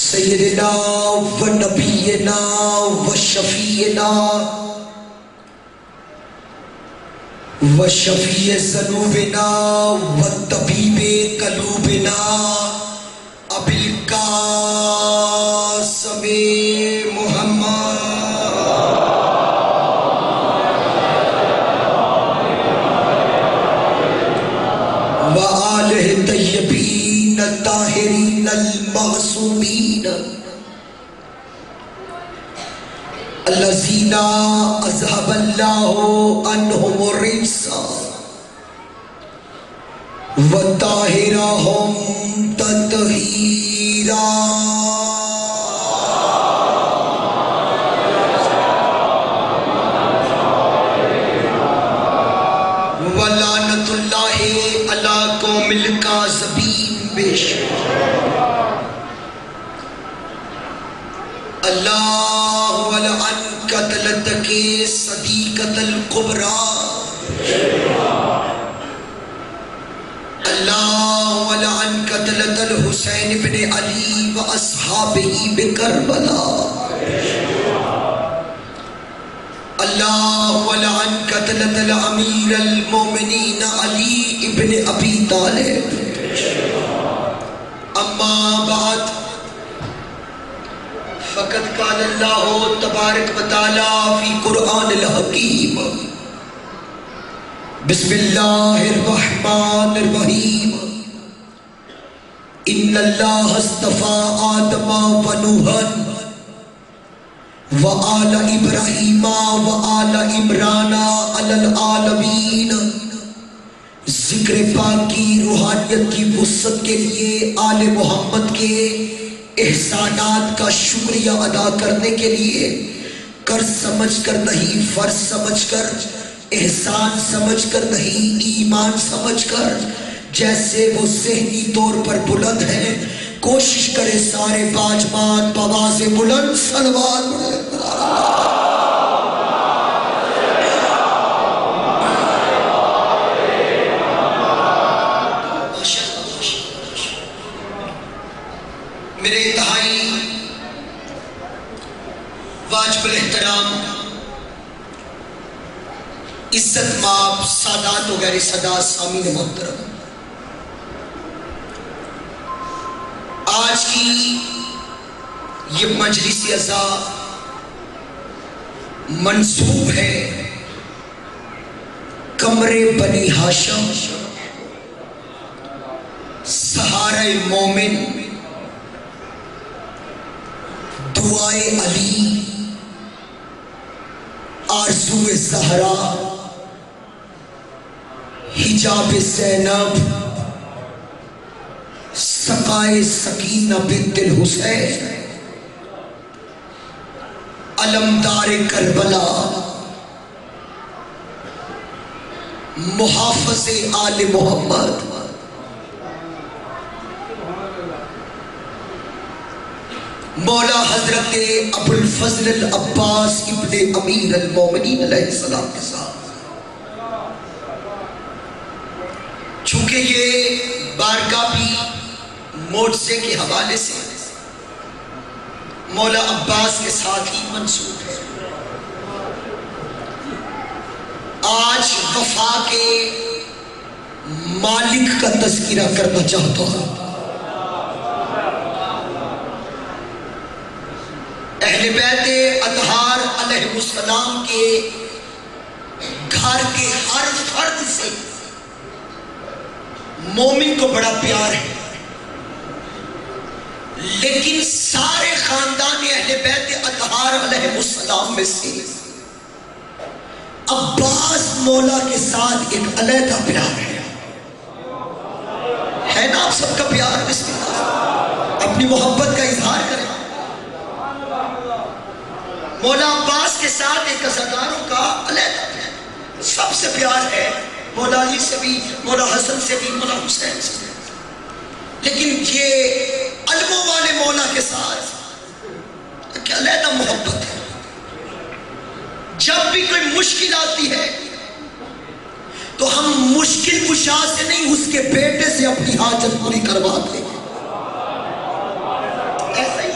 سیدنا و نبینا و شفیعنا و شفیع ذنوبنا و طبیب قلوبنا ابی القاسم محمد و آلہ طیبین الطاہرین المعصومین الذین اذهب اللہ عنہم الرجس وطہرہم تطہیرا ولعنۃ اللہ علی قوم الکاذبین. بے شک اللہ ولعن قتلتک صدیقۃ الکبریٰ. اللہ ولعن قتلۃ الحسین بن علی و اصحابہ بکربلا. اللہ ولعن قتلۃ الامیر المومنین علی ابن ابی طالب. اما بعد فقد قال اللہ تبارک و تعالی فی قرآن الحکیم بسم اللہ الرحمن الرحیم ان اللہ اصطفیٰ آدم و نوحا وآل ابراہیم وآل عمران علی العالمین. ذکر پاکی روحانیت کی وسعت کے لیے آل محمد کے احسانات کا شکریہ ادا کرنے کے لیے قرض سمجھ کر نہیں، فرض سمجھ کر، احسان سمجھ کر نہیں، ایمان سمجھ کر، جیسے وہ ذہنی طور پر بلند ہیں، کوشش کرے سارے باجمان بآواز بلند صلوات پڑھیں. میرے انتہائی واجب الاحترام عزت مآب سادات و غیر سادات سامعین محترم، آج کی یہ مجلس عزا منسوب ہے قمر بنی ہاشم سہارہ مومن دعائے علی آرزو زہرا حجاب زینب سقائے سکینہ بنت الحسین علمدار کربلا محافظ آل محمد مولا حضرت ابو الفضل العباس ابن امیر المومنین علیہ السلام کے ساتھ، چونکہ یہ بارگاہ بھی معجزے کے حوالے سے مولا عباس کے ساتھ ہی منسوب ہے، آج وفا کے مالک کا تذکرہ کرنا چاہتا ہوں. اہل بیت اطہار علیہ السلام کے گھر کے ہر فرد سے مومن کو بڑا پیار ہے، لیکن سارے خاندان اہل بیت اطہار علیہ السلام میں سے عباس مولا کے ساتھ ایک علیحدہ پیار ہے نا؟ آپ سب کا پیار. بسم اللہ اپنی محبت کا اظہار کریں. مولا عباس کے ساتھ ایک عزاداروں کا علیحدہ پیار، سب سے پیار ہے، مولا علی سے بھی، مولا حسن سے بھی، مولا حسین سے بھی، لیکن یہ علموں والے مولا کے ساتھ ایک علیحدہ محبت ہے. جب بھی کوئی مشکل آتی ہے تو ہم مشکل کشا سے نہیں، اس کے بیٹے سے اپنی حاجت پوری کرواتے ہیں. ایسا ہی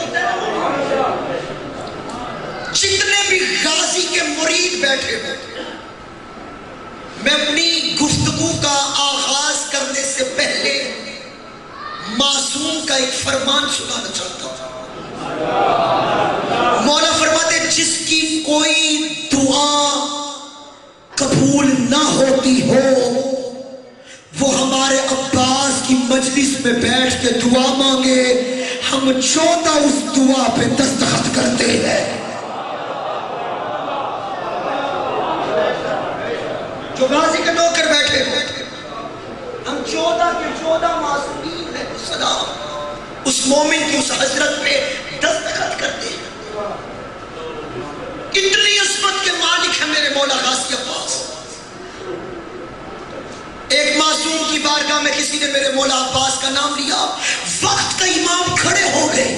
معصوم کا ایک فرمان سنانا چاہتا ہوں. مولا فرماتے جس کی کوئی دعا قبول نہ ہوتی ہو وہ ہمارے عباس کی مجلس میں بیٹھ کے دعا مانگے، ہم 14 اس دعا پہ دستخط کرتے ہیں. جو غازی کے نوکر بیٹھے ہم 14 کے 14 معصومین ہیں السلام اس مومن کی اس حضرت پہ دستخط کرتے ہیں. اتنی عظمت کے مالک ہے میرے مولا غازی عباس. ایک معصوم کی بارگاہ میں کسی نے میرے مولا عباس کا نام لیا، وقت کا امام کھڑے ہو گئے.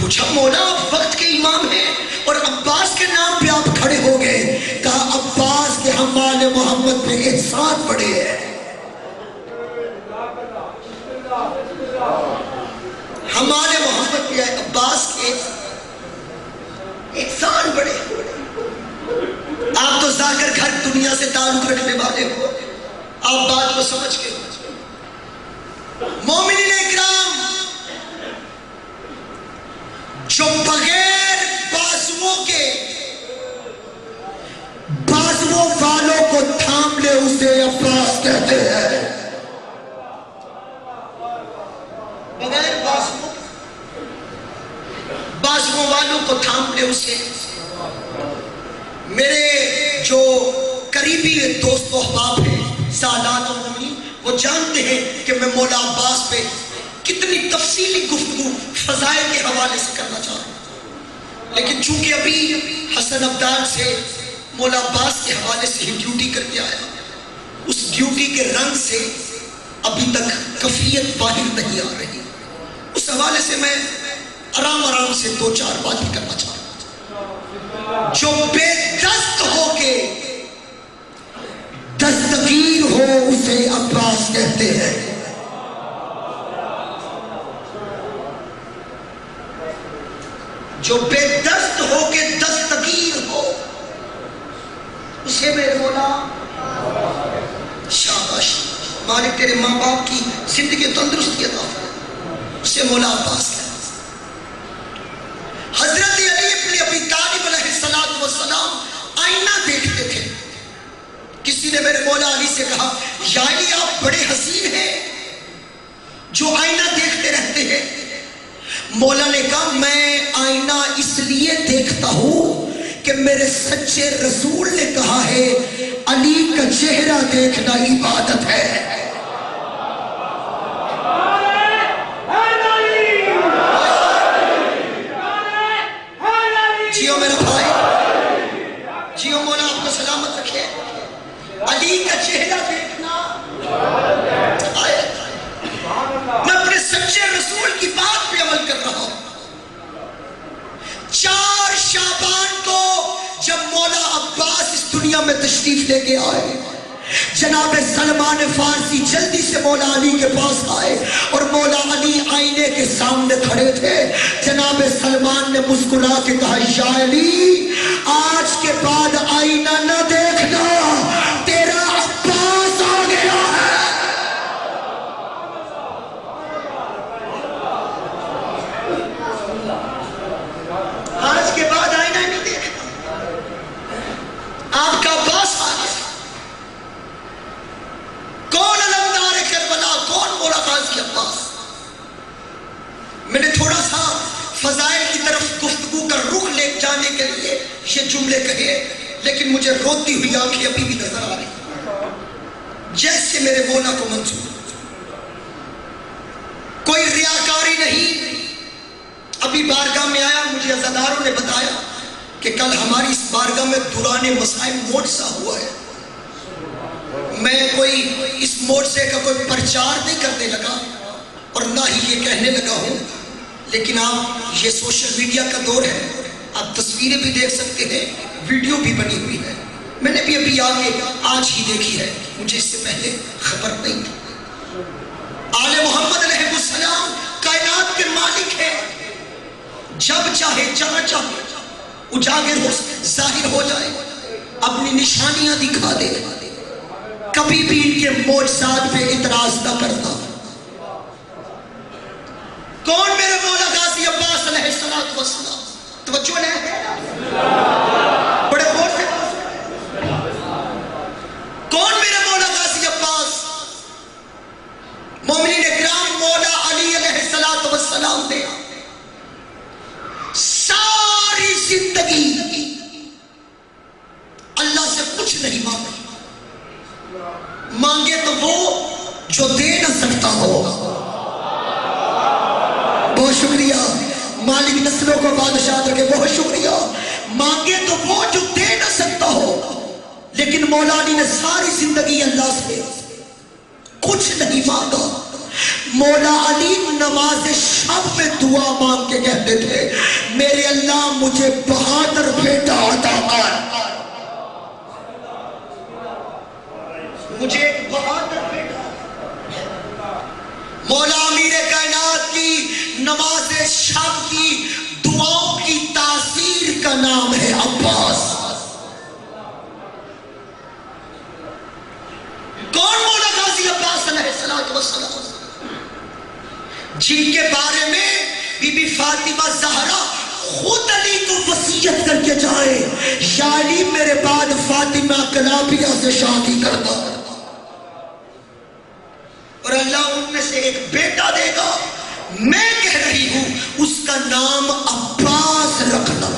پوچھا مولا آپ وقت کے امام ہیں اور عباس کے نام پہ آپ کھڑے ہو گئے. کہا عباس کے حمال محمد پہ احسان پڑے ہیں. ہمارے محمد پہ عباس کے احسان بڑے. آپ تو ذاکر گھر دنیا سے تعلق رکھنے والے ہو، آپ بات کو سمجھ کے مومنین اکرام جو بغیر بازوؤں کے بازوؤں والوں کو تھام لے اسے عباس کہتے ہیں. بغیر بازوؤں والوں کو تھام لے اسے. میرے جو قریبی دوست و احباب ہیں سادات و مومنین وہ جانتے ہیں کہ میں مولا عباس پہ کتنی تفصیلی گفتگو فضائل کے حوالے سے کرنا چاہ رہا ہوں، لیکن چونکہ ابھی حسن عبدال سے مولا عباس کے حوالے سے ہی ڈیوٹی کر کے آیا، اس ڈیوٹی کے رنگ سے ابھی تک کفیت باہر نہیں آ رہی. اس حوالے سے میں آرام سے 2-4 باتیں کرنا چاہ رہا ہوں. جو بے دست ہو کے دستگیر ہو اسے عباس کہتے ہیں. جو بے دست ہو کے دستگیر ہو اسے میرے مولا شاباش مالک تیرے ماں باپ کی زندگی تندرستی عطا فرما، اسے مولا عباس کہتے ہیں. حضرت علی ابن ابی طالب علیہ السلام آئینہ دیکھتے تھے. کسی نے میرے مولا علی سے کہا یا علی آپ بڑے حسین ہیں جو آئینہ دیکھتے رہتے ہیں. مولا نے کہا میں آئینہ اس لیے دیکھتا ہوں کہ میرے سچے رسول نے کہا ہے علی کا چہرہ دیکھنا عبادت ہے. جیو میرا بھائی، جیو مولا آپ کو سلامت رکھے. علی کا چہرہ دیکھنا میں اپنے سچے رسول کی بات پہ عمل کر رہا ہوں. 4 شعبان کو جب مولا عباس اس دنیا میں تشریف لے کے آئے، جناب سلمان فارسی جلدی سے مولا علی کے پاس آئے اور مولا علی آئینے کے سامنے کھڑے تھے. جناب سلمان نے مسکرا کے کہا یا علی آج کے بعد آئینہ نہ دیکھنا، تیرا عباس آ گیا ہے. آج کے بعد آئینہ نہیں دیکھنا، آپ کا عباس آ گیا. کون علمدار کربلا، کون مولا غازی عباس؟ میں نے تھوڑا سا فضائل کی طرف گفتگو کا رخ لے جانے کے لیے یہ جملے کہے، لیکن مجھے روتی ہوئی آنکھیں ابھی بھی نظر آ رہی جیسے میرے مولا کو منظور. کوئی ریاکاری نہیں. ابھی بارگاہ میں آیا، مجھے عزاداروں نے بتایا کہ کل ہماری اس بارگاہ میں دوران مسائل موجزہ ہوا ہے. میں کوئی اس موجزے کا کوئی پرچار نہیں کرنے لگا اور نہ ہی یہ کہنے لگا ہوں، لیکن آپ یہ سوشل میڈیا کا دور ہے، آپ تصویریں بھی دیکھ سکتے ہیں، ویڈیو بھی بنی ہوئی ہے. میں نے بھی ابھی آگے آج ہی دیکھی ہے، مجھے اس سے پہلے خبر نہیں تھی. آل محمد علیہ السلام کائنات کے مالک ہیں، جب چاہے جہاں چاہے اجاگر ہو ظاہر ہو جائے، اپنی نشانیاں دکھا دے. کبھی بھی ان کے معجزات پہ اعتراض نہ کرنا. کون میرے مولا غازی عباس علیہ السلام؟ توجہ نہیں بڑے غور سے. کون میرے مولا غازی عباس؟ مومنین اکرام مولا علی علیہ السلام نے ساری زندگی اللہ سے کچھ نہیں مانگا. مانگے تو وہ جو دے نہ سکتا ہو. بہت شکریہ مالک نسلوں کو بادشاہ رکھے. بہت شکریہ. مانگے تو وہ جو دے نہ سکتا ہو. لیکن مولا علی نے ساری زندگی اللہ سے کچھ نہیں مانگا. مولا علی نماز شب میں دعا مانگ کے کہتے تھے میرے اللہ مجھے بہادر بیٹا عطا کر. مجھے ایک بہادر بیٹا. مولا امیر کائنات کی نماز شب کی دعاؤں کی تاثیر کا نام ہے عباس. کون مولا غازی عباس علیہ السلام؟ جن کے بارے میں بی بی فاطمہ زہرا خود علی کو وصیت کر کے جائے یا علی میرے بعد فاطمہ کلابیہ سے شادی کرتا اور اللہ ان میں سے ایک بیٹا دے گا. میں کہہ رہی ہوں اس کا نام عباس رکھنا.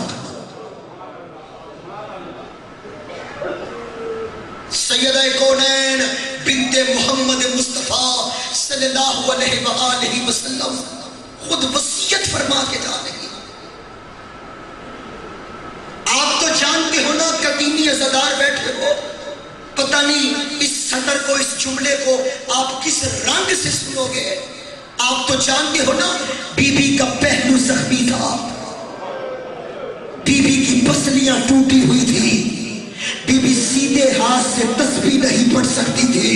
سیدہ کونین بنت محمد مصطفیٰ صلی اللہ علیہ وآلہ وسلم خود وصیت فرما کے جا رہی. آپ تو جانتے ہو نا قدیمی عزادار بیٹھے ہو. پتہ نہیں اس سطر کو اس جملے کو آپ کس رنگ سے سنو گے. آپ تو جانتے ہو نا بی بی کا پہلو زخمی تھا. بی بی کی پسلیاں ٹوٹی ہوئی تھی. بی بی سیدھے ہاتھ سے تسبیح نہیں پڑھ سکتی تھی.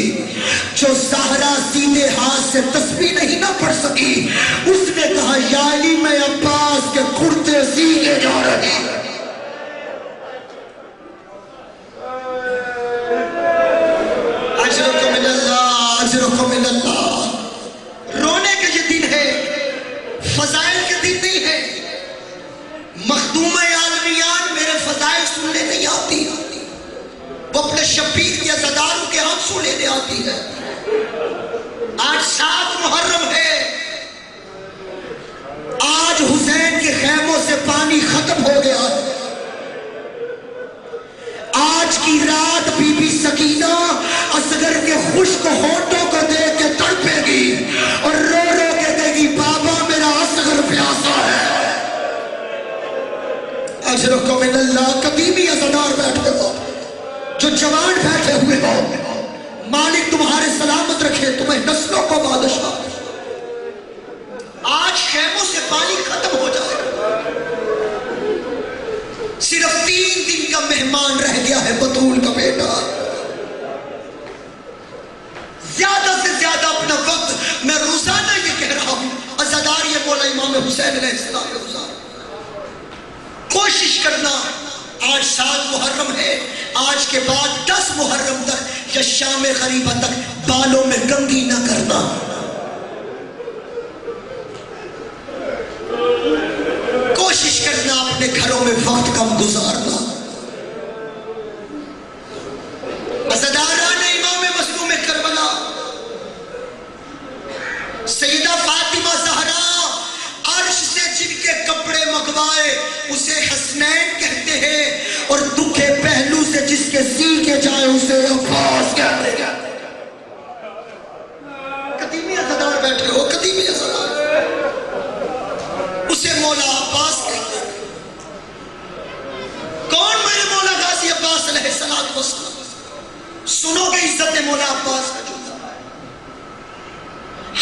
جو زہرا سیدھے ہاتھ سے تسبیح نہیں نہ پڑھ سکی اس نے کہا یا علی میں عباس کے کرتے سیدھے جا رہی. اجرکم اللہ اجرکم اللہ. رونے کے یہ دن ہے, فضائل کے دن نہیں ہے. مخدومہ عالمیان میرے فضائل سننے نہیں آتی, وہ اپنے شبیر کے عزاداروں کے آنسو لینے آتی ہے. آج 7 محرم ہے. آج حسین کے خیموں سے پانی ختم ہو گیا ہے. آج کی رات بی بی سکینہ اصغر کے خشک ہونٹوں کو دیکھ کے تڑپے گی اور رو رو کے کہے گی بابا میرا اصغر پیاسا ہے. اجرکم من اللہ. قدیمی عزادار بیٹھے ہو, جو جوان بیٹھے ہوئے ہو, مالک تمہارے سلامت رکھے, تمہیں نسلوں کو بادشاہ. آج خیموں سے پانی ختم ہو جائے. صرف 3 دن کا مہمان رہ گیا ہے بطول کا بیٹا. زیادہ سے زیادہ اپنا وقت میں روزانہ یہ کہہ رہا ہوں عزادار یہ مولا امام حسین علیہ السلام کے گزار. کوشش کرنا. آج 7 محرم ہے, آج کے بعد 10 محرم تک یا شام غریبہ تک بالوں میں کنگھی نہ کرنا. کوشش کرنا اپنے گھروں میں وقت کم گزارنا. عزاداران امام مظلوم کربلا سیدہ فاطمہ زہرا عرش سے جن کے کپڑے منگوائے اسے حسنین کہتے ہیں, اور دکھے پہلو سے جس کے سی کے جائے اسے عباس کہتے ہیں. قدیمی عزادار بیٹھے ہو, قدیمی عزادار, اسے مولا عباس کہتے ہیں. کون میرے مولا غازی عباس علیہ السلام؟ سنو گے عزت مولا عباس کا جملہ.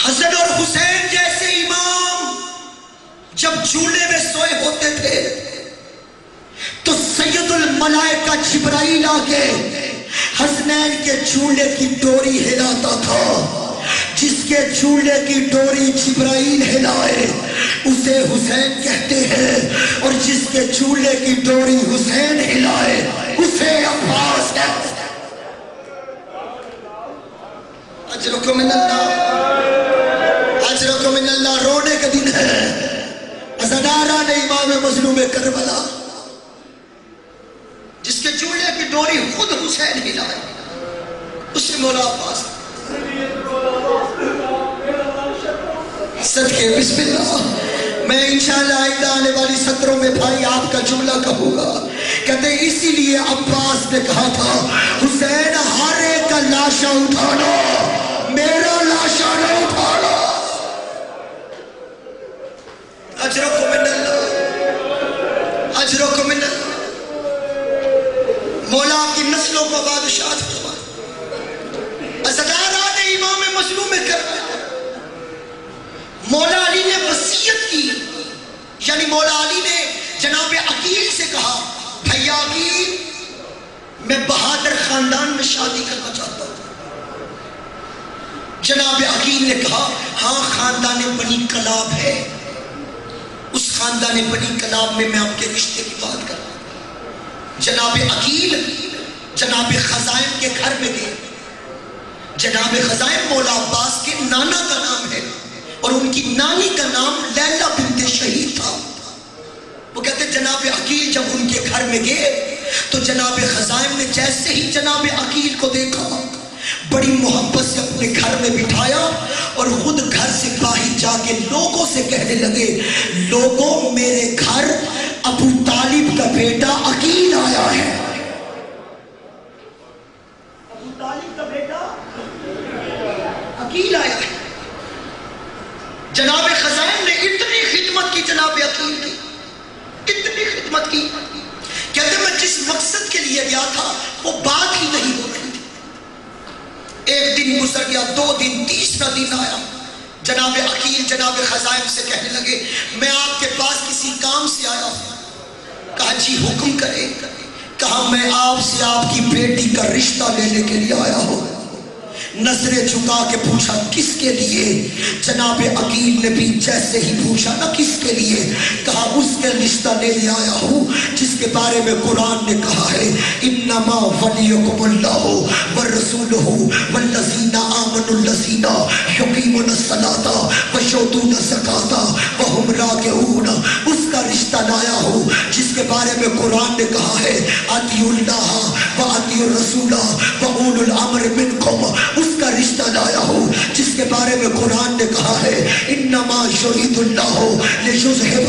حسن اور حسین جیسے امام جب جھولے میں سوئے ہوتے تھے تو سید الملائکہ جبرائیل آکے حسنین کے جھولے کی ڈوری ہلاتا تھا. جس کے جھولے کی ڈوری جبرائیل ہلائے اسے حسین کہتے ہیں, اور جس کے جھولے کی ڈوری حسین ہلائے اسے عباس کہتے ہیں. اجرکم من اللہ، اجرکم من اللہ۔ رونے کا دن ہے، عزاداران امام مظلوم کربلا، جس کے چولہے کی ڈوری خود حسین ہلائے، اسے مولا عباس صدقے بسم اللہ۔ میں انشاءاللہ آئندہ آنے والی سطروں میں بھائی آپ کا جملہ کہوں گا، کہتے ہیں اسی لیے عباس نے کہا تھا حسین ہر ایک کا لاشا اٹھانا، میرا لاشا نہ اٹھانا۔ اجرکم من اللہ، اجرکم من اللہ۔ مولا کی نسلوں کو بادشاہ فرما، عزاداران امام مظلوم کربلا۔ مولا علی نے وصیت کی، یعنی مولا علی نے جناب عقیل سے کہا بھیا عقیل میں بہادر خاندان میں شادی کرنا چاہتا ہوں۔ جناب عقیل نے کہا ہاں خاندان بنی کلاب ہے، اس خاندان بنی کلاب میں آپ کے رشتے کی بات کروں۔ جناب عقیل جناب خزائم کے گھر میں گئے۔ جناب خزائم مولا عباس کے نانا کا نام ہے، اور ان کی نانی کا نام لیلہ بنت شہید تھا۔ وہ کہتے جناب عقیل جب ان کے گھر میں گئے تو جناب خزائم نے جیسے ہی جناب عقیل کو دیکھا بڑی محبت سے اپنے گھر میں بٹھایا، اور خود گھر سے باہر جا کے لوگوں سے کہنے لگے لوگوں میرے گھر ابو طالب کا بیٹا عقیل آیا ہے۔ ابو طالب کا بیٹا عقیل آیا ہے۔ جناب خزائم نے اتنی خدمت کی جناب عقیل کی، اتنی خدمت کی، کہتے میں جس مقصد کے لیے گیا تھا وہ بات ہی نہیں ہو رہی تھی۔ ایک دن گزر گیا، 2 دن، تیسرا دن آیا، جناب عقیل جناب خزائم سے کہنے لگے میں آپ کے پاس کسی کام سے آیا ہوں۔ کہا جی حکم کرے۔ کہا میں آپ سے آپ کی بیٹی کا رشتہ لینے کے لیے آیا ہوں۔ نظریں جھکا کے پوچھا کس کے لیے؟ جناب عقیل نے بھی جیسے ہی پوچھا نا کس کے لیے، کہا اس کے رشتہ لینے آیا ہوں جس کے بارے میں قرآن نے کہا ہے انما ولیکم اللہ ورسولہ والذین آمنوا الذین یقیمون الصلاۃ ویؤتون الزکاۃ وہم راکعون۔ اس کا رشتہ لایا ہوں جس کے بارے میں قرآن نے کہا ہے اطیعوا اللہ واطیعوا الرسول واولی الامر منکم۔ اس کا رشتہ لایا ہوں جس کے بارے میں قرآن نے کہا ہے انما یرید اللہ لیذھب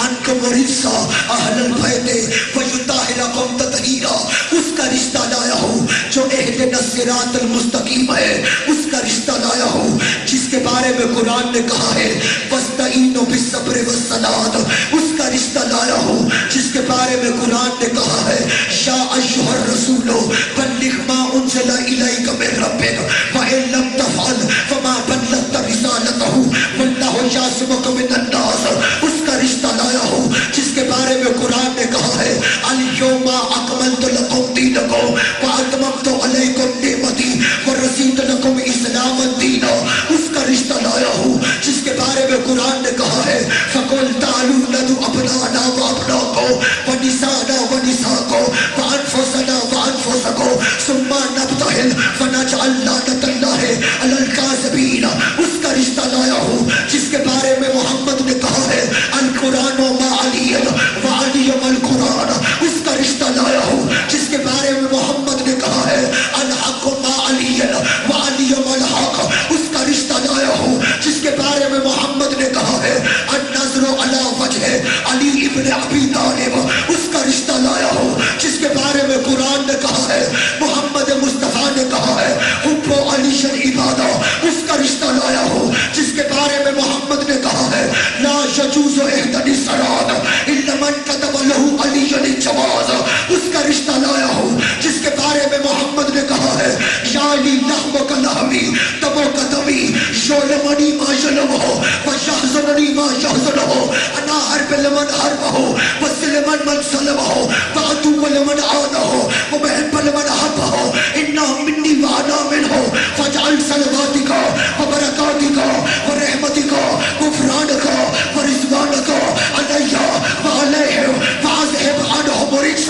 عنکم الرجس اہل البیت ویطہرکم تطہیرا۔ اس کا رشتہ لایا ہوں جو اہدنا الصراط المستقیم ہے۔ اس کا رشتہ لایا ہوں جس کے بارے میں قرآن نے کہا ہے واستعینوا بالصبر والصلاۃ۔ اس کا رشتہ لایا ہوں جس کے بارے میں قرآن نے کہا ہے یا ایھا الرسول بلغ ما انزل الیک من ربک وَإِن لَمْ تَفْعَلْ فَمَا بَلَّغْتَ رِسَالَتَهُ وَاللَّهُ يَعْصِمُكَ مِنَ النَّاسِ۔ اس کا رشتہ لایا ہوں جس کے بارے میں قرآن نے کہا ہے الْيَوْمَ أَكْمَلْتُ لَكُمْ دِينَكُمْ وَأَتْمَمْتُ عَلَيْكُمْ نِعْمَتِي وَرَضِيتُ لَكُمْ الْإِسْلَامَ دِينًا۔ اس کا رشتہ لایا ہوں جس کے بارے میں قرآن نے کہا ہے فَقُلْ تَعَالُوا نَدْعُ أَبْنَاءَنَا وَأَبْنَاءَكُمْ وَنِسَاءَنَا وَنِسَاءَكُمْ وَأَنفُسَنَا وَأَنفُسَكُمْ ثُمَّ نَبْتَهِلْ فَنَجْعَلْ لَعْنَتَ اللَّهِ عَلَى الْكَاذِبِينَ۔ اس کا رشتہ لایا ہوں جس کے بارے میں محمد نے کہا ہے القرآن مع علی وعلی مع القرآن۔ اس کا رشتہ لایا ہوں جس کے بارے میں محمد نے کہا ہے الحق مع علی وعلی مع الحق۔ اس کا رشتہ لایا ہوں جس کے بارے میں محمد نے کہا ہے النظر علی وجہ علی ابن ابی طالب۔ اس کا رشتہ لایا ہوں جس کے بارے میں قرآن نے کہا ہے محمد مصطفیٰ نے کہا ہے حب علی عبادہ۔ اس کا رشتہ لایا ہوں جس کے بارے میں محمد نے کہا ہے لا یجوز احدن الصراط الا من كتب له علی الجواز۔ اس کا رشتہ لایا ہوں جس کے بارے میں محمد نے کہا ہے یا علی لحمک لحمی دمک دمی یعلمنی ما یعلمہ ویحزننی ما یحزنہ انا حرب لمن حربہ وسلم من سلمہ وعدو لمن عانہ ومحب لمن حبہ انہم منی وانا منہ فاجعل صلواتک وبرکاتک ورحمتک غفرانک ورضوانک علی وعلیہم واذہب عنہم الرجس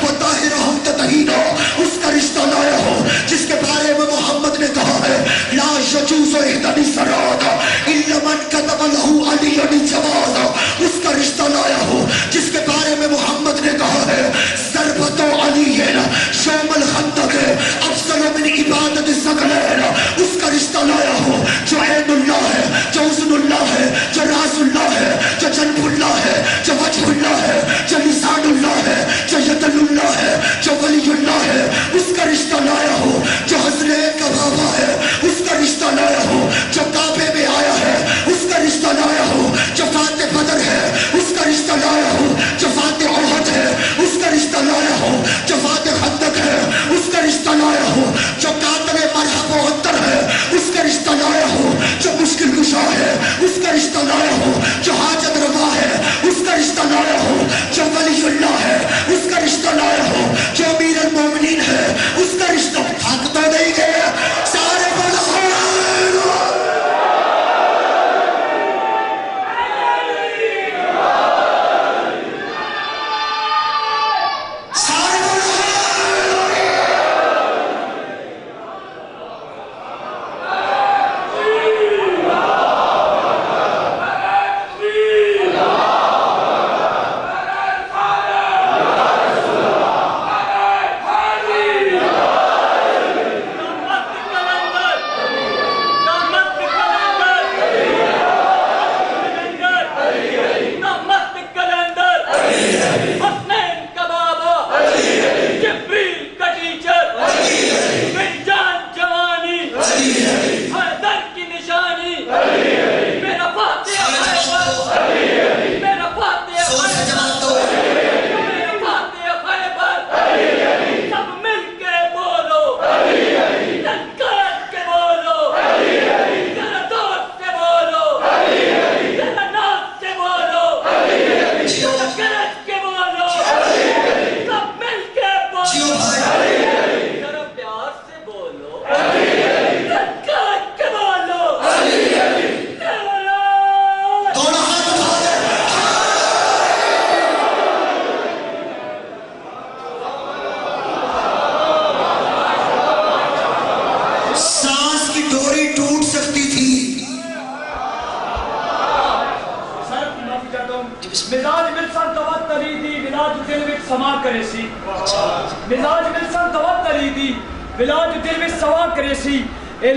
وطہرہم تطہیرا۔ اس کا رشتہ لایا ہوں جس کے بارے میں محمد نے کہا ہے لا یجوز احدن الصراط الا من كتب له علی الجواز. اس کا رشتہ لایا ہوں جس کے بارے میں محمد نے کہا ہے ضربت علی یوم الخندق افضل من عبادت الثقلین. اس کا رشتہ لایا ہوں جو عین اللہ ہے، جو اذن اللہ ہے، جو راز اللہ ہے، جو جنب اللہ ہے، جو وجہ اللہ ہے، جو لسان اللہ ہے، جو ید اللہ ہے، جو ولی اللہ ہے. اس کا رشتہ لایا ہوں جو حضرت کا بابا ہے. اس کا رشتہ لایا ہوں جو کعبے میں آیا ہے. اس کا رشتہ لایا ہوں جو فاتح بدر ہے. اس کا رشتہ لایا ہوں جو فاتح احد ہے. اس کا رشتہ لایا ہوں جو فاتح خندق ہے. اس کا رشتہ لایا ہوں جو قاتل مرحب و عطر ہے. اس کا رشتہ لایا ہوں جو مشکل کشا ہے. اس کا رشتہ لایا ہوں جو حاجت روا ہے. اس کا رشتہ لایا ہوں جو ولی اللہ ہے. اس کا رشتہ لایا ہوں جو امیر المومنین ہے. اس کا رشتہ حق تو نہیں گیا سارے بڑا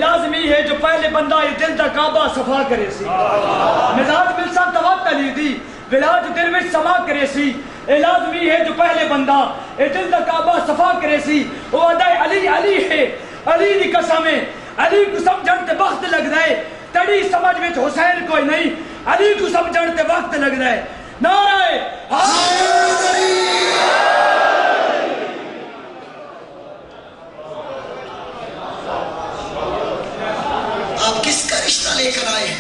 لازمی ہے جو پہلے بندہ یہ دل دا کعبہ صفا کرے سی. مزاج ملسا توت علی دی ولاج دل میں سما کرے سی. اے لازمی ہے جو پہلے بندہ اے دل دا کعبہ صفا کرے سی. وہ ادائی علی علی ہے علی دی قسم ہے. علی کو سمجھن تے وقت لگ رہے تڑی سمجھ میں حسین کوئی نہیں. علی کو سمجھن تے وقت لگ رہے. نعرہ لے کر آئے ہیں.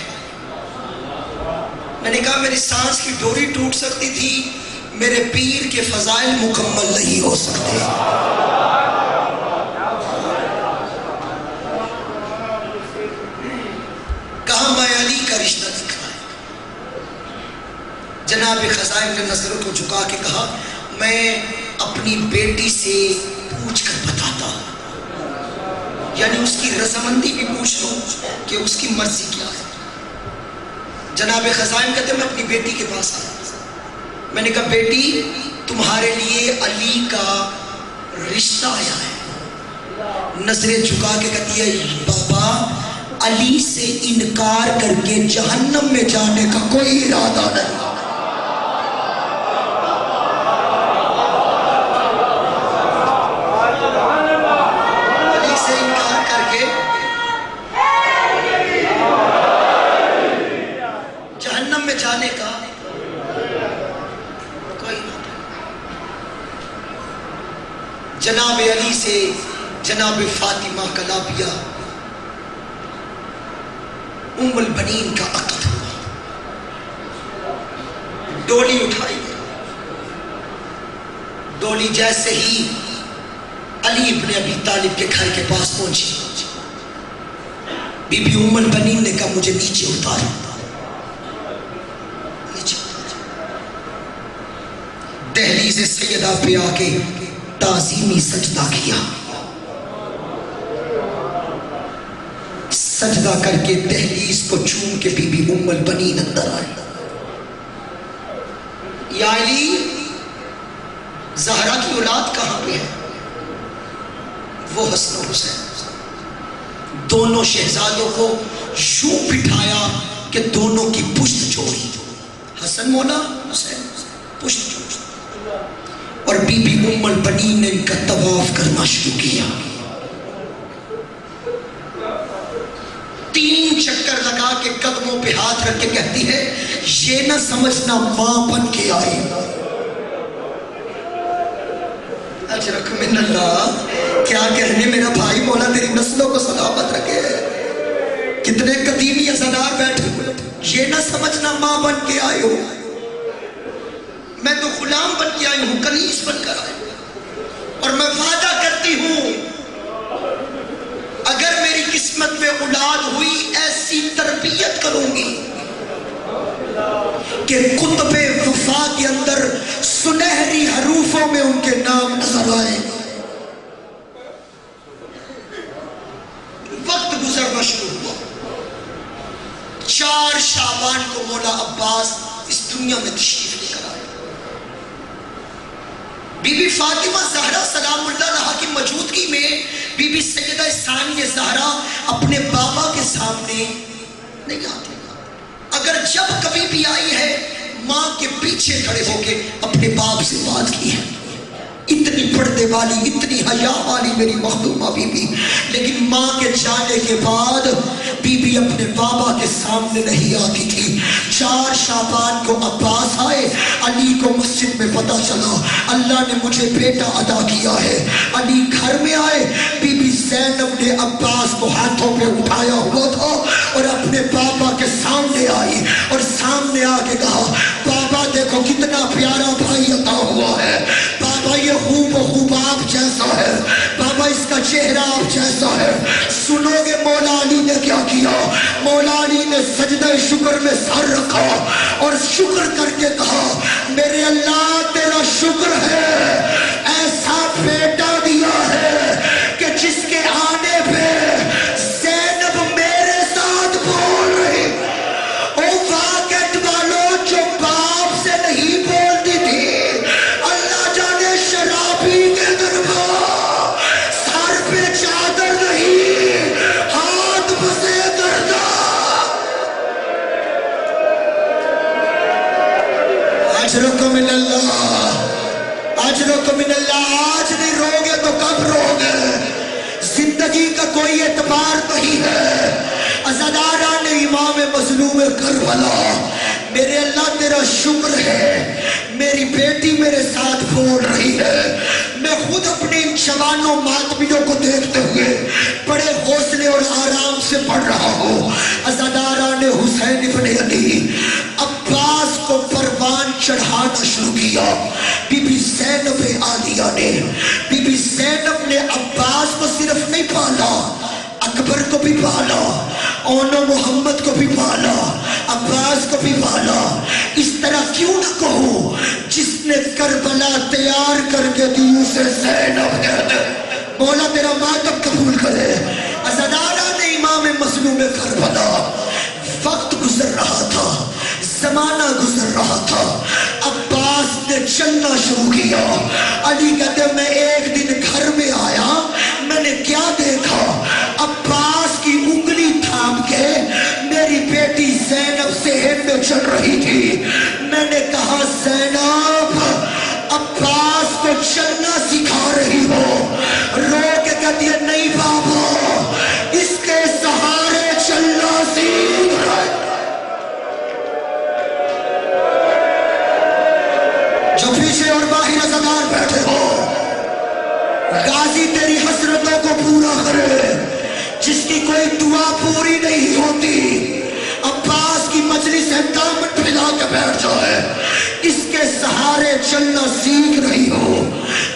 میں نے کہا میری سانس کی ڈوری ٹوٹ سکتی تھی، میرے پیر کے فضائل مکمل نہیں ہو سکتے. کہا میں علی کا رشتہ دکھائے. جناب خزائن نے نظروں کو جھکا کے کہا میں اپنی بیٹی سے پوچھ کر بتاتا ہوں، یعنی اس کی رضامندی بھی پوچھ لوں کہ اس کی مرضی کیا ہے. جناب خزائن کہتے میں اپنی بیٹی کے پاس آیا. میں نے کہا بیٹی تمہارے لیے علی کا رشتہ آیا ہے. نظریں جھکا کے کہتی ہے بابا علی سے انکار کر کے جہنم میں جانے کا کوئی ارادہ نہیں. جناب علی سے جناب فاطمہ کا لابیہ ام البنین کا عقد ہوا. ڈولی اٹھائی گئی. ڈولی جیسے ہی علی ابن ابی طالب کے گھر کے پاس پہنچی، بی بی ام البنین نے کہا مجھے نیچے اتارو. دہلیز سیدہ پہ آ کے تعظیمی سجدہ کیا. سجدہ کر کے دہلیز کو چوم کے بی بی ام البنین اندر آئی. یا علی، زہرا کی اولاد کہاں پہ ہے؟ وہ حسن و حسین. دونوں شہزادوں کو یوں بٹھایا کہ دونوں کی پشت جوڑی، حسن مولا، حسین پشت جوڑی، اور بی بی ام البنین نے ان کا طواف کرنا شروع کیا. 3 چکر لگا کے قدموں پہ ہاتھ رکھ کے کہتی ہے یہ نہ سمجھنا ماں بن کے آئی. اجرک من اللہ، کیا کہنے میرا بھائی، مولا تیری نسلوں کو سلامت رکھے. کتنے قدیمی عزادار بیٹھے ہوئے. یہ نہ سمجھنا ماں بن کے آئے ہو، میں تو غلام بن کے آئی ہوں، کنیز بن کر آئی ہوں. اور میں وعدہ کرتی ہوں اگر میری قسمت میں اولاد ہوئی ایسی تربیت کروں گی کہ کتب وفا کے اندر سنہری حروفوں میں ان کے نام نظر آئے. وقت گزرنا شروع ہوا. 4 شعبان کو مولا عباس اس دنیا میں تشریف لے کر آئے. بی بی فاطمہ زہرا سلام اللہ علیہا کی موجودگی میں بی بی سیدہ ثانیہ زہرا اپنے بابا کے سامنے نہیں آتی. اگر جب کبھی بھی آئی ہے ماں کے پیچھے کھڑے ہو کے اپنے باپ سے بات کی ہے. اتنی پردے والی، اتنی حیا والی میری مخدومہ بی بی، لیکن ماں کے جانے کے بعد بی بی اپنے بابا کے سامنے نہیں آتی تھی. 4 شعبان کو عباس آئے. علی کو مسجد میں پتا چلا اللہ نے مجھے بیٹا عطا کیا ہے. علی گھر میں آئے. بی بی زینب نے عباس کو ہاتھوں پہ اٹھایا ہوا تھا اور اپنے بابا کے سامنے آئی اور سامنے آ کے کہا بابا دیکھو کتنا پیارا بھائی عطا ہوا ہے. بابا یہ خوب خوب آپ جیسا ہے. بابا اس کا چہرہ آپ جیسا ہے. سنو گے مولا علی نے کیا کیا؟ مولا علی نے سجدہ شکر میں سر رکھا اور شکر کر کے کہا میرے اللہ تیرا شکر ہے، ایسا بیٹا دیا ہے کہ جس کے آنے پہ زینب میرے ساتھ بول رہی. او واقعت والوں جو باپ سے نہیں بولتی تھی، اللہ جانے شرابی کے دربار، سر پہ چادر نہیں، ہاتھ بسے کرتا. اجرکم من اللہ، اجرکم من اللہ. آج نہیں رو گے تو کب رو گے؟ زندگی کا کوئی اعتبار نہیں ہے. عزاداران امام مظلوم کربلا، میرے اللہ تیرا شکر ہے میری بیٹی میرے ساتھ بول رہی ہے. میں خود اپنے ان جوانوں ماتمیوں کو دیکھتے ہوئے بڑے حوصلے اور آرام سے پڑھ رہا ہوں. عزاداران حسین ابن علی عباس کو پروان چڑھانا شروع کیا. بی بی زینب عالیہ نے، بی بی زینب نے عباس کو صرف نہیں پالا، اکبر کو بھی پالا، اونو محمد کو بھی پالا، عباس کو بھی پالا. اس طرح کیوں نہ کہوں جس نے کربلا تیار کر کے دی اسے زینب کہتے. مولا تیرا ماتم قبول کرے. عزاداران امام مظلوم کربلا، وقت گزر رہا تھا، زمانہ گزر رہا تھا. عباس نے چلنا شروع کیا. علی کہتے میں ایک دن گھر میں آیا، میں نے کیا دیکھا؟ عباس کی انگلی تھام کے میری بیٹی زینب صحن میں چل رہی تھی. میں نے کہا زینب عباس کو چلنا سکھا رہی ہو؟ رو کے کہتی ہے نہیں بابا، اس کے سہارے چلنا سیکھ رہا ہے. جو پیچھے اور باہر عزادار بیٹھے ہو، غازی تیری حسرتوں کو پورا کرے. جس کی کوئی دعا پوری نہیں ہوتی، عباس کی مجلس ہے دامن پھیلا کے بیٹھ جائے. اس کے سہارے چلنا سیکھ رہی ہو.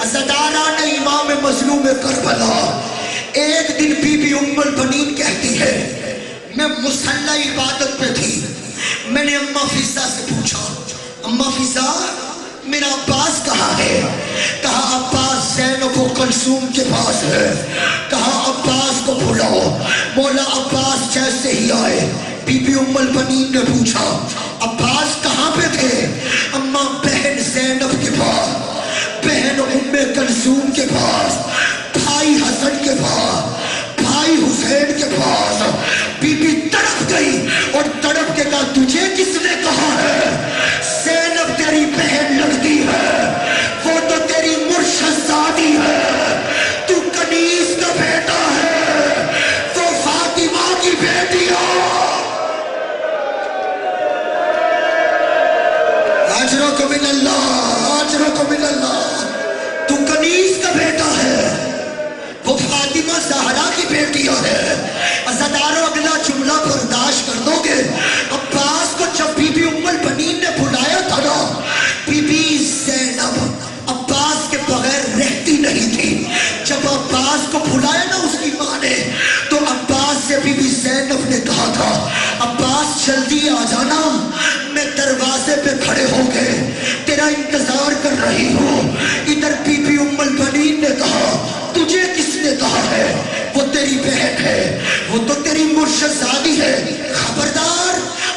عزاداران امام مظلوم کربلا، ایک دن بی بی ام البنین کہتی ہے میں مصلی عبادت پہ تھی. میں نے اماں فضہ سے پوچھا اماں فضہ میرا عباس کہاں ہے؟ کہا عباس زینب و کلثوم کے پاس ہے. کہا عباس کو بلاؤ. مولا عباس جیسے ہی آئے بی بی ام البنین نے پوچھا عباس کہاں پہ تھے؟ اماں بہن زینب کے پاس، بہن ام کلثوم کے پاس، بھائی حسن کے پاس، بھائی حسین کے پاس. بی بی تڑپ گئی اور تڑپ کے کہا تجھے کس نے کہا ہے زینب تیری بہن لگتی ہے؟ وہ تو تیری مرشد زادی ہے، تو کنیز کا بیٹا ہے، وہ فاطمہ کی بیٹی ہو. اجرک من اللہ، اجرک من اللہ. تو کنیز کا بیٹا ہے، وہ فاطمہ زہرا کی بیٹی ہے. عزادارو اگلا جملہ برداشت کر دو گے؟ عباس کو جب بی بی ام البنین نے بلایا تھا نا، بی بی زینب عباس کے بغیر رہتی نہیں تھی. جب عباس کو بلایا نا اس کی ماں نے، تو عباس سے بی بی زینب نے کہا تھا عباس جلدی آ جانا، میں دروازے پہ کھڑے ہو گئے تیرا انتظار کر رہی ہوں. ادھر بی بی ام البنین نے کہا تجھے کس نے کہا ہے وہ تیری بہن ہے، وہ تو تیری مرشد زادی ہے. خبردار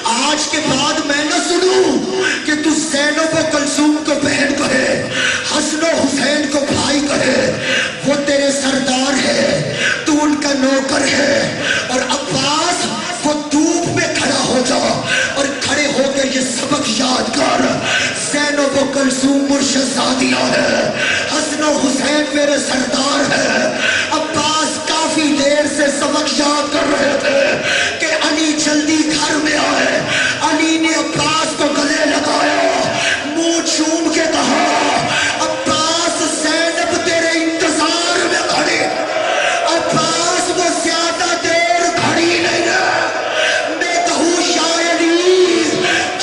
آج کے بعد میں نہ سنوں کہ تو زینب و کلثوم کو بہن کہے، حسن و حسین کو بھائی کہے. وہ تیرے سردار ہے، تو ان کا نوکر ہے. اور عباس وہ دھوپ میں کھڑا ہو جا اور کھڑے ہو کے یہ سبق یاد کر زینب و کلثوم مرشد زادیاں ہے، حسن و حسین میرے سردار ہے. عباس کافی دیر سے سبق یاد کر رہے تھے کہ علی جلدی گھر میں آئے. علی نے عباس کو گلے لگایا، منہ چوم کے کہا عباس زینب تیرے انتظار میں کھڑی. عباس وہ زیادہ دیر کھڑی نہیں ہے. میں کہوں یا علی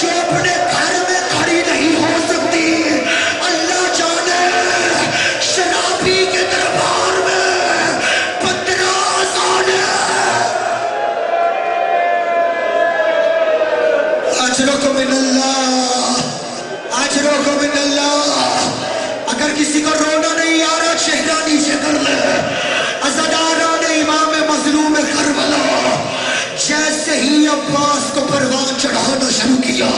جو اپنے گھر میں کھڑی نہیں ہو سکتی، اللہ جانے شرابی کے دربار میں 15 سال اجرکم من اللہ، اجرکم من اللہ. اگر کسی کو رونا نہیں آ رہا چہرہ نیچے کر لے. عزاداران امام مظلوم کربلا جیسے ہی عباس کو پروان چڑھانا شروع کیا،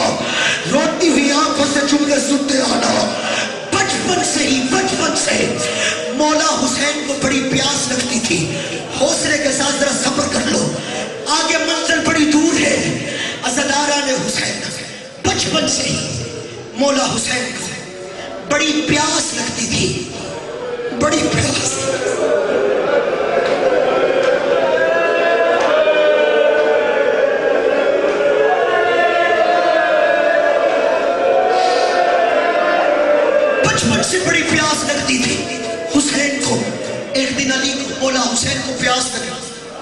روتی ہوئی آنکھوں سے جملے سنتے آنا. بچپن سے مولا حسین کو بڑی پیاس لگتی تھی. حوصلے کے ساتھ ذرا صبر کر لو، آگے منزل بڑی دور ہے. عزاداران حسین بچپن سے ہی مولا حسین کو بڑی پیاس لگتی تھی، بڑی پیاس. بچپن سے بڑی پیاس لگتی تھی حسین کو. ایک دن علی کو، مولا حسین کو پیاس لگی.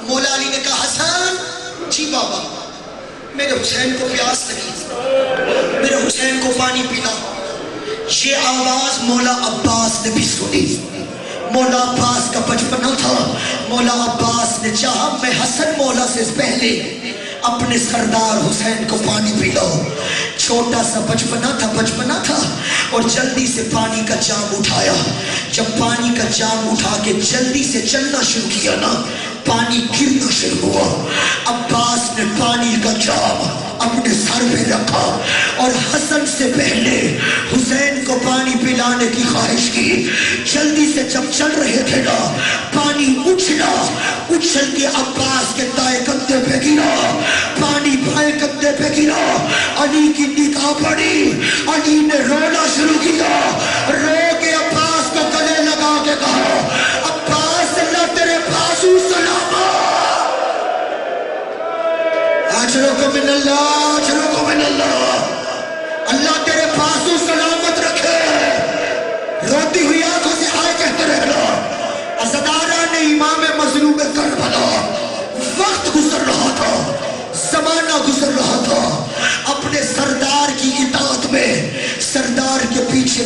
مولا علی نے کہا حسن جی بابا میرے حسین کو پیاس لگی، میرے حسین کو پانی پینا. یہ آواز مولا عباس نے بھی سنی. مولا عباس کا بچپنا تھا. مولا عباس نے چاہا میں حسن مولا سے پہلے اپنے سردار حسین کو پانی پلاؤ. چھوٹا سا بچپنا تھا اور جلدی سے پانی کا جام اٹھایا. جب پانی کا جام اٹھا کے جلدی سے چلنا شروع کیا نا، پانی گرنا شروع ہوا. عباس نے پانی کا جام اپنے سر پہ رکھا اور حسن سے پہلے حسین کو پانی پلانے کی خواہش کی. جلدی سے جب چل رہے تھے نا، پانی اچھل کے عباس کے دائیں کندھے پہ گرا، پانی بائیں کندھے پہ گرا. علی کی نگاہ پڑی، علی نے رونا شروع کیا. رو کے عباس کو گلے لگا کے کہا عباس اللہ تیرے بازو سلامت. اجرکم من اللہ، اجرکم من اللہ. اللہ تیرے بازو سلامت رکھے. روتی ہوئی آنکھوں سے ہائے کہتے رہنا. عزاداران امام مظلوم کربلا وقت گزر رہا تھا، زمانہ گزر رہا تھا. اپنے سردار کی اطاعت میں سردار کے پیچھے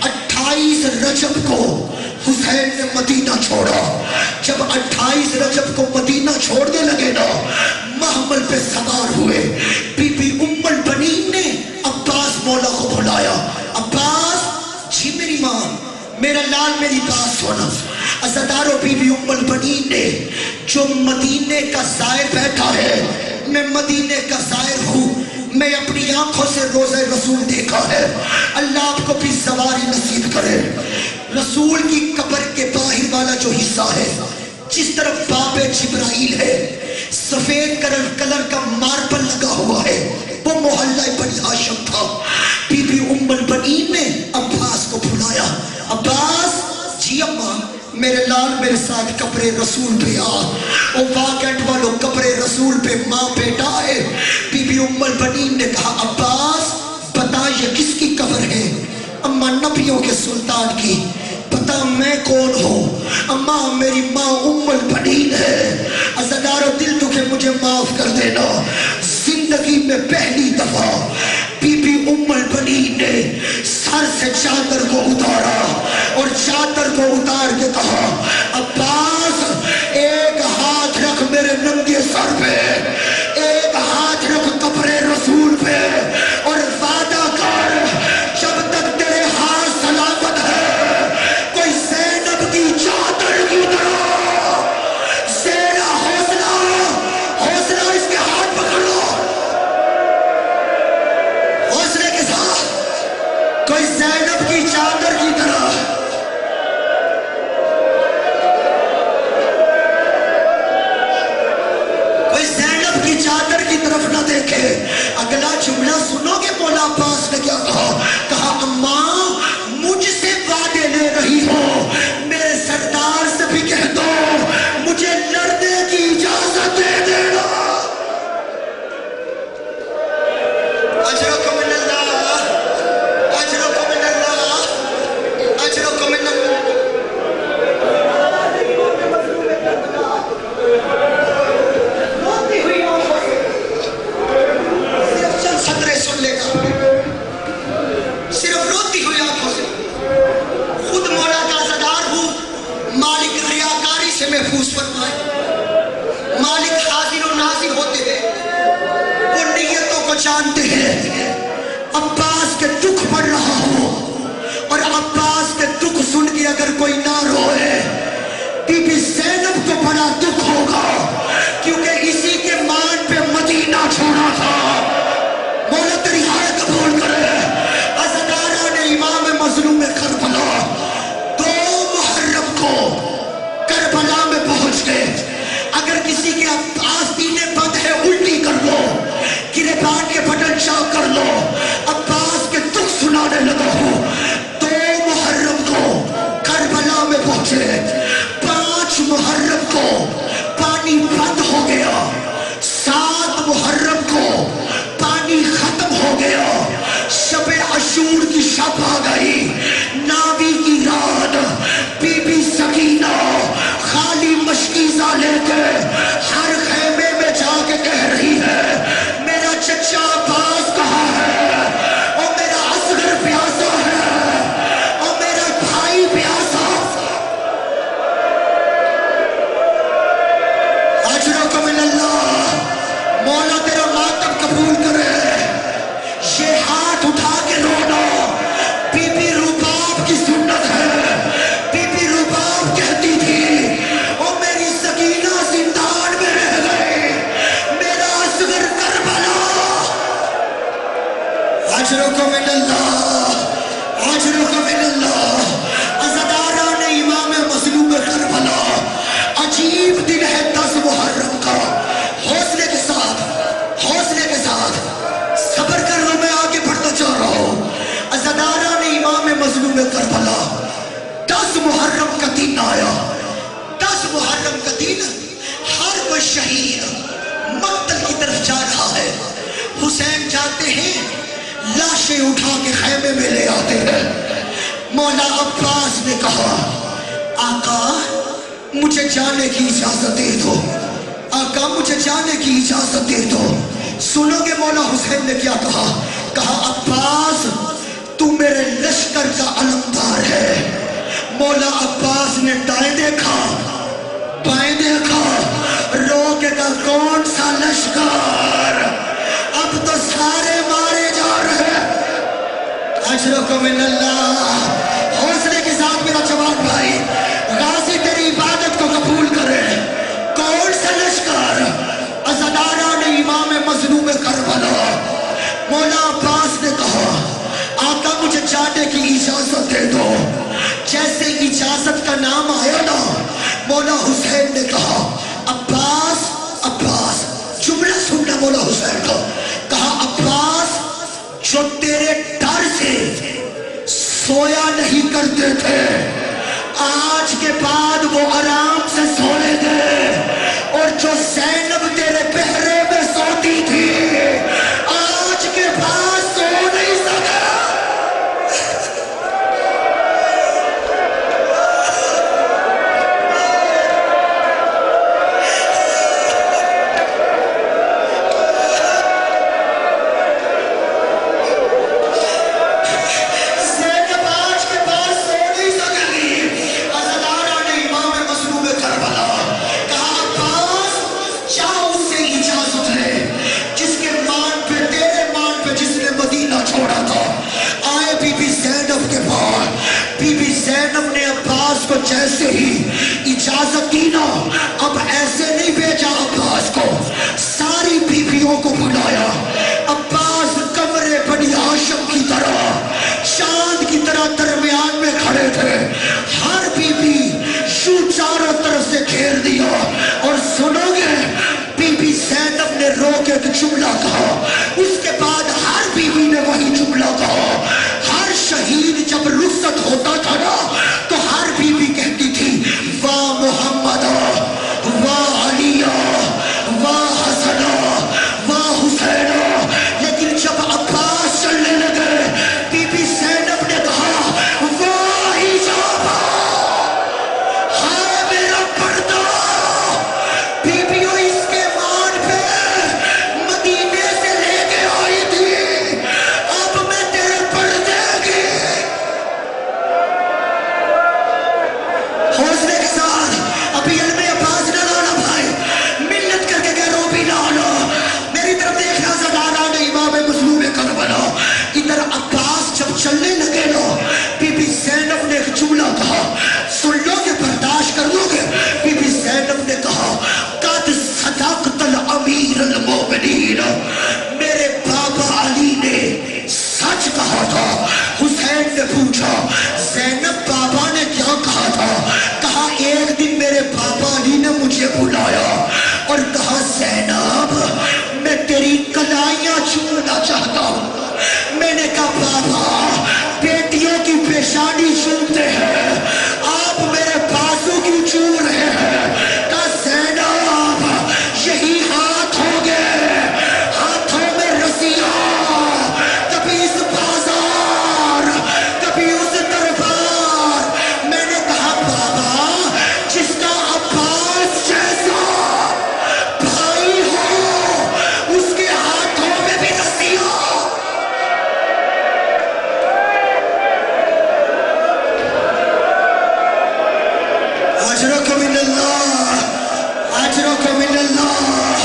28 رجب کو حسین نے مدینہ چھوڑا. جب 28 رجب کو مدینہ چھوڑنے لگے نا، محمل پہ سوار ہوئے. بی بی ام البنین نے عباس مولا کو بلایا. عباس عزاداروں بیوی ام البنین نے جو مدینے کا زائر بیٹھا ہے، میں مدینے کا زائر ہوں، میں اپنی آنکھوں سے روضہ رسول دیکھا ہے، اللہ آپ کو بھی سواری نصیب کرے۔ رسول کی قبر کے باہر والا جو حصہ ہے، جس طرف باب جبرائیل ہے، سفید کلر کا ماربل لگا ہوا ہے، وہ محلہ بنی ہاشم تھا۔ بی بی ام البنین نے عباس کو بلایا، عباس جی اماں میرے لال میرے ساتھ قبر رسول پہ آ۔ او واقعات والو قبر رسول پہ ماں بیٹا ہے۔ بی بی ام البنین نے کہا عباس بتا یہ کس کی قبر ہے؟ اماں نبیوں کے سلطان کی۔ بتا میں کون ہوں؟ اماں میری ماں ام البنین ہے۔ عزادارو دل دکھے مجھے معاف کر دینا، زندگی میں پہلی دفعہ بی بی ام البنین نے سر سے چادر کو اتارا اور چادر کو اتار کے کہا عباس ایک ہاتھ رکھ میرے ننگے سر پہ، ایک ہاتھ رکھ قبر رسول پہ اور وعدہ کر جب تک تیرے ہاتھ سلامت ہے کوئی زینب کی چادر کی طرح زیرا حوصلہ اس کے ہاتھ پکڑ لو، حوصلے کے ساتھ کوئی زینب کی چادر کی طرح۔ کوئی زینب کی چادر کی طرف نہ دیکھے۔ اگلا جملہ سنو گے مولا عباس نے کیا کہا؟ کہا اماں مجھ سے وعدے لے رہی ہو، میرے سردار سے بھی کہہ دو مجھے لڑنے کی اجازت دے دینا۔ اجرکم من اللہ، اجرکم من اللہ، اجرکم من اللہ۔ روتی ہوئی آنکھوں سے صرف چند سطریں سن لے گا، صرف روتی ہوئی آنکھوں سے۔ خود مولا کا عزادار ہوں، مالک ریاکاری سے محفوظ فرمائے۔ مالک حاضر و ناظر ہوتے ہیں، وہ نیتوں کو جانتے ہیں۔ عباس کے دکھ پڑ رہا ہو اور عباس کے دکھ سن کے اگر کوئی نہ روئے، بی بی زینب کو بڑا دکھ ہوگا کیونکہ اسی کے مان پہ مدینہ چھوڑا تھا۔ مولا تیری حال قبول کرے۔ عزادارہ نے امام مظلوم کربلا 2 محرم کو کربلا میں پہنچ گئے۔ اگر کسی کے آستینے بند ہے الٹی کر لو، گریبان کے بٹن چاک کر لو۔ عباس کے دکھ سنانے لگا ہوں۔ 2 محرم کو کربلا میں پہنچے، 5 محرم کو پانی بند ہو گیا، 7 محرم کو پانی ختم ہو گیا، شب عاشور کی شب آ گئی، ناوی کی رات۔ بی بی سکینہ خالی مشکیزہ لے کے ہر خیمے میں جا کے کہہ رہی ہے میرا چچا عباس کہاں ہے، اور میرا اصغر پیاسا ہے، اور میرا بھائی پیاسا۔ اجرکم من اللہ، مولا تیرا ماتم قبول کرے۔ یہ ہاتھ اٹھا کے رونا بی بی رباب کی سنت ہے۔ بی بی رباب کہتی تھی او میری سکینہ زندان میں رہ گئی، میرا اصغر کربلا۔ اجرکم من اللہ، اجرکم من اللہ۔ عزادارہ نے امام مظلوم کربلا، عجیب دن ہے 10 محرم کا۔ حوصلے کے ساتھ، حوصلے کے ساتھ صبر کر لو، میں آگے بڑھتا چاہ رہا ہوں۔ عزادارہ نے امام مظلوم کربلا 10 محرم کا دن آیا۔ 10 محرم کا دن ہر کوئی شہید مقتل کی طرف جا رہا ہے۔ حسین جاتے ہیں، لاشیں اٹھا کے خیمے میں لے آتے ہیں۔ مولا عباس نے کہا آقا مجھے جانے کی اجازت دے دو، آقا مجھے جانے کی اجازت دے دو۔ سنو گے مولا حسین نے کیا کہا؟ کہا عباس تو میرے لشکر کا علمدار ہے۔ مولا عباس نے دائیں دیکھا، بائیں دیکھا، رو کے کہا کون سا لشکر، اب تو سارے مارے جا رہے ہیں۔ اجرکم من اللہ۔ حوصلے کے ساتھ میرا جوان بھائی، غازی تیری کربلا. مولا عباس نے کہا آقا مجھے جانے کی اجازت دے دو. جیسے اجازت کا نام آیا نا مولا حسین نے کہا عباس عباس. جملہ سننا مولا حسین کا. کہا عباس جو تیرے ڈر سے سویا نہیں کرتے تھے آج کے بعد وہ آرام سے سونے گے. اور جو زینب تیرے پہرے میں سوتی تھی آج کے بعد سو نہیں سکا. زینب آج کے بعد سو نہیں سکتی. عزادارہ نے امام مظلوم کربلا کہا عباس جاؤ اس سے اجازت لے جس کے مان پہ تیرے مان پہ جس نے مدینہ چھوڑا تھا. آئے بی بی زینب کے پاس. بی بی زینب نے عباس کو جیسے ہی اجازت دی نا اب ایسے نہیں بھیجا عباس کو. ساری بیویوں کو بلایا. عباس کمرے بنی ہاشم کی طرح چاند کی طرح درمیان میں کھڑے تھے. ہر بیوی یوں چاروں طرف سے گھیر دیا. اور سنو گے بی بی زینب نے رو کے ایک جملہ کہا. اس کے بعد ہر بیوی نے وہی جملہ کہا. ہر شہید جب رخصت ہوتا تھا نا تو ہر بیوی کہتی تھی واہ محمد واہ علی واہ حسن واہ حسین. لیکن جب عباس چلنے لگے بی بی زینب نے کہا واہ حجاب ہائے میرا پردہ. بیبیوں اس کے مان پہ مدینے سے لے کے آئی تھی اب میں تیرے پردے کی. حوصلے کے ساتھ ابھی علم عباس نہ لانا بھائی. منت کر کے کہہ رو بھی نہ لانا. میری طرف دیکھنا زدارہ نے امام مظلوم کربلا. ادھر عباس جب چلنے لگے نا بی بی زینب نے ایک جملہ کہا. سن لو گے برداشت کر لو گے. بی بی زینب نے کہا قد صدقت الامیر المومنین. میرے بابا علی نے سچ کہا تھا. حسین نے پوچھا زینب بابا نے کیا کہا تھا؟ کہا ایک دن میرے بابا علی نے مجھے بلایا اور کہا زینب میں تیری کلائیاں چومنا چاہتا ہوں. میں نے کہا بابا بیٹیوں کی پیشانی چومتے ہیں آپ میرے بازو کیوں چوم رہے ہیں؟ کہا زینب یہی ہاتھ ہو گئے ہاتھوں میں رسیاں کبھی اس بازار کبھی اس دربار. میں نے کہا بابا جس کا عباس جیسا بھائی ہو اس کے ہاتھوں میں بھی رسیاں. اجرکم من اللہ اجرکم من اللہ.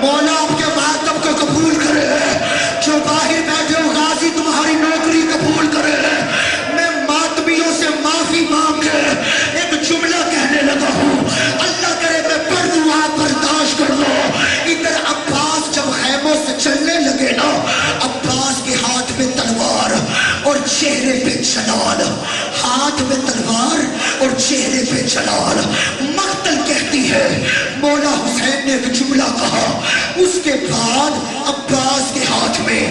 مولا آپ کے ماتم کو قبول کرے. جو باہر بیٹھے ہو غازی تمہاری نوکری قبول کرے. میں ماتمیوں سے معافی مانگ کے ایک جملہ کہنے لگا ہوں. اللہ کرے میں پڑھ دوں آپ برداشت کر لو. ادھر عباس جب خیموں سے چلنے لگے نا عباس کے ہاتھ میں تلوار اور چہرے پہ جلال. ہاتھ میں تلوار اور چہرے پہ جلال. مقتل کہتی ہے مولا حسین نے ایک جملہ کہا. اس کے بعد عباس کے ہاتھ میں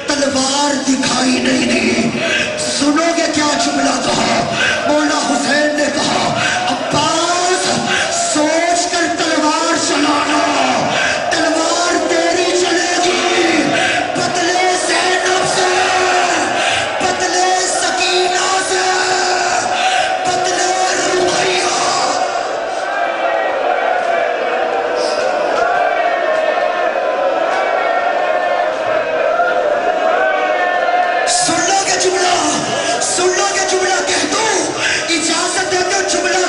تلوار دکھائی نہیں دی. سنو گے کیا جملہ کہا؟ مولا حسین نے کہا عباس سوچ کر تلوار چلانا. تلوار تیری چلے گی بدلے زینب سے بدلے سکینہ سے بدلے رقیہ. سن لو گے جملہ کہہ دو. اجازت دے دو جملہ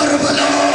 کربلا